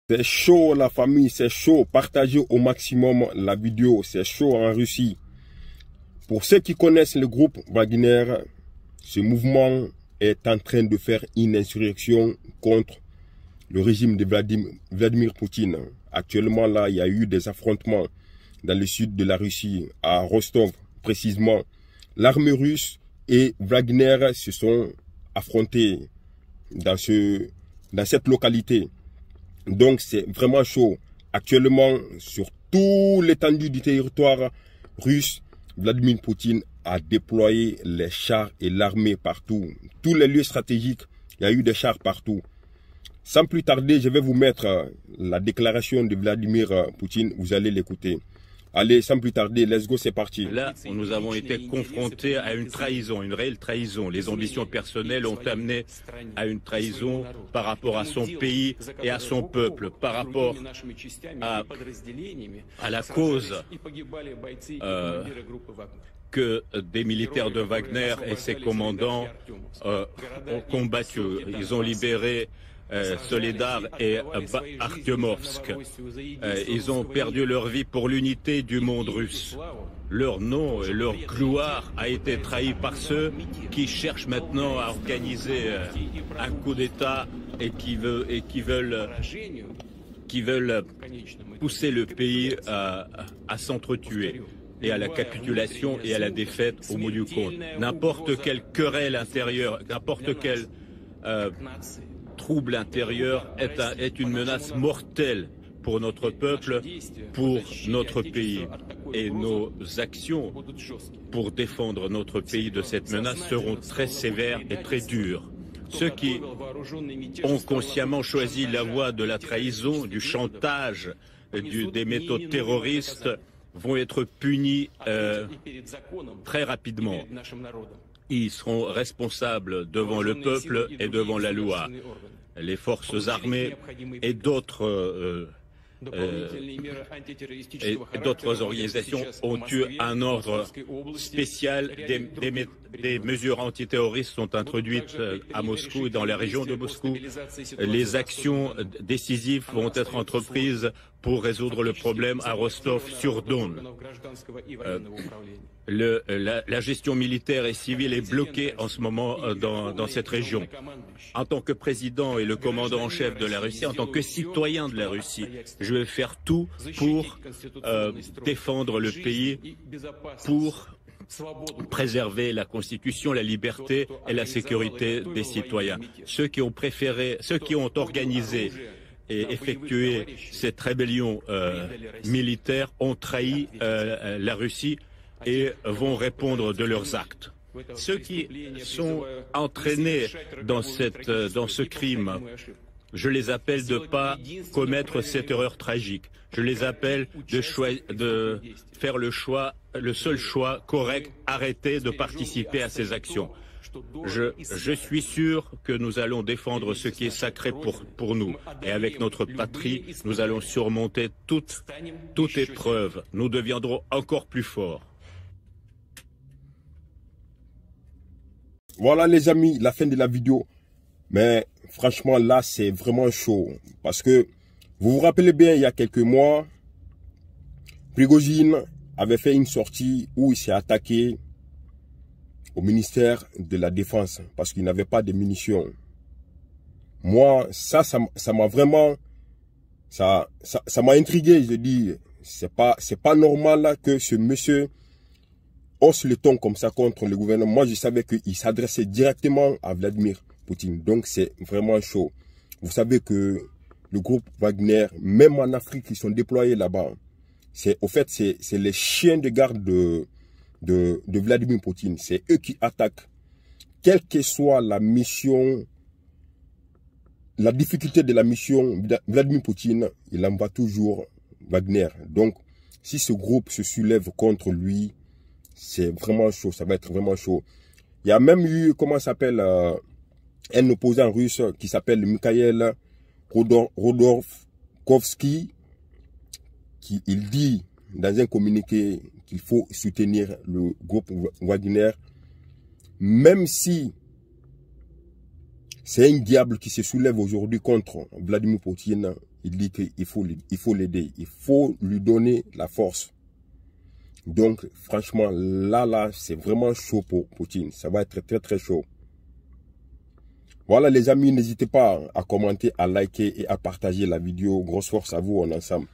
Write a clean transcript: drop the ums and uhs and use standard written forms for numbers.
C'est chaud la famille, c'est chaud. Partagez au maximum la vidéo, c'est chaud en Russie. Pour ceux qui connaissent le groupe Wagner, ce mouvement est en train de faire une insurrection contre le régime de Vladimir Poutine. Actuellement là, il y a eu des affrontements dans le sud de la Russie, à Rostov précisément. L'armée russe et Wagner se sont affrontés dans cette localité. Donc c'est vraiment chaud. Actuellement, sur tout l'étendue du territoire russe, Vladimir Poutine a déployé les chars et l'armée partout. Tous les lieux stratégiques, il y a eu des chars partout. Sans plus tarder, je vais vous mettre la déclaration de Vladimir Poutine. Vous allez l'écouter. Allez, sans plus tarder, let's go, c'est parti. Là, nous avons été confrontés à une trahison, une réelle trahison. Les ambitions personnelles ont amené à une trahison par rapport à son pays et à son peuple, par rapport à la cause que des militaires de Wagner et ses commandants ont combattu. Ils ont libéré Soledar et Artyomovsk. Ils ont perdu leur vie pour l'unité du monde russe. Leur nom et leur gloire a été trahi par ceux qui cherchent maintenant à organiser un coup d'État et qui veulent pousser le pays à s'entretuer et à la capitulation et à la défaite au bout du compte. N'importe quelle querelle intérieure, n'importe quel trouble intérieur est une menace mortelle pour notre peuple, pour notre pays. Et nos actions pour défendre notre pays de cette menace seront très sévères et très dures. Ceux qui ont consciemment choisi la voie de la trahison, du chantage, des méthodes terroristes vont être punis très rapidement. Ils seront responsables devant le peuple et devant la loi. Les forces armées et d'autres organisations ont eu un ordre spécial. Des mesures antiterroristes sont introduites à Moscou et dans la région de Moscou. Les actions décisives vont être entreprises pour résoudre le problème à Rostov-sur-Don. La gestion militaire et civile est bloquée en ce moment dans cette région. En tant que président et le commandant en chef de la Russie, en tant que citoyen de la Russie, je vais faire tout pour défendre le pays, pour préserver la Constitution, la liberté et la sécurité des citoyens. Ceux qui ont organisé et effectué cette rébellion militaire ont trahi la Russie et vont répondre de leurs actes. Ceux qui sont entraînés dans ce crime, je les appelle de ne pas commettre cette erreur tragique. Je les appelle de faire le seul choix correct, arrêter de participer à ces actions. Je suis sûr que nous allons défendre ce qui est sacré pour nous. Et avec notre patrie, nous allons surmonter toute épreuve. Nous deviendrons encore plus forts. Voilà les amis, la fin de la vidéo. Mais franchement là c'est vraiment chaud. Parce que vous vous rappelez bien, il y a quelques mois, Prigojine avait fait une sortie où il s'est attaqué au ministère de la Défense parce qu'il n'avait pas de munitions. Moi, ça m'a vraiment, ça m'a intrigué. Je dis, c'est pas normal là, que ce monsieur hausse le ton comme ça contre le gouvernement. Moi, je savais qu'il s'adressait directement à Vladimir Poutine. Donc, c'est vraiment chaud. Vous savez que le groupe Wagner, même en Afrique, ils sont déployés là-bas. Au fait, c'est les chiens de garde de Vladimir Poutine. C'est eux qui attaquent. Quelle que soit la mission, la difficulté de la mission, Vladimir Poutine, il envoie toujours Wagner. Donc, si ce groupe se soulève contre lui, c'est vraiment chaud, ça va être vraiment chaud. Il y a même eu, comment ça s'appelle, un opposant russe qui s'appelle Mikhail Rodorkovski, qui il dit dans un communiqué qu'il faut soutenir le groupe Wagner, même si c'est un diable qui se soulève aujourd'hui contre Vladimir Poutine, Il dit qu'il faut l'aider, il faut lui donner la force. Donc, franchement, là, c'est vraiment chaud pour Poutine. Ça va être très, très chaud. Voilà les amis, n'hésitez pas à commenter, à liker et à partager la vidéo. Grosse force à vous, on est ensemble.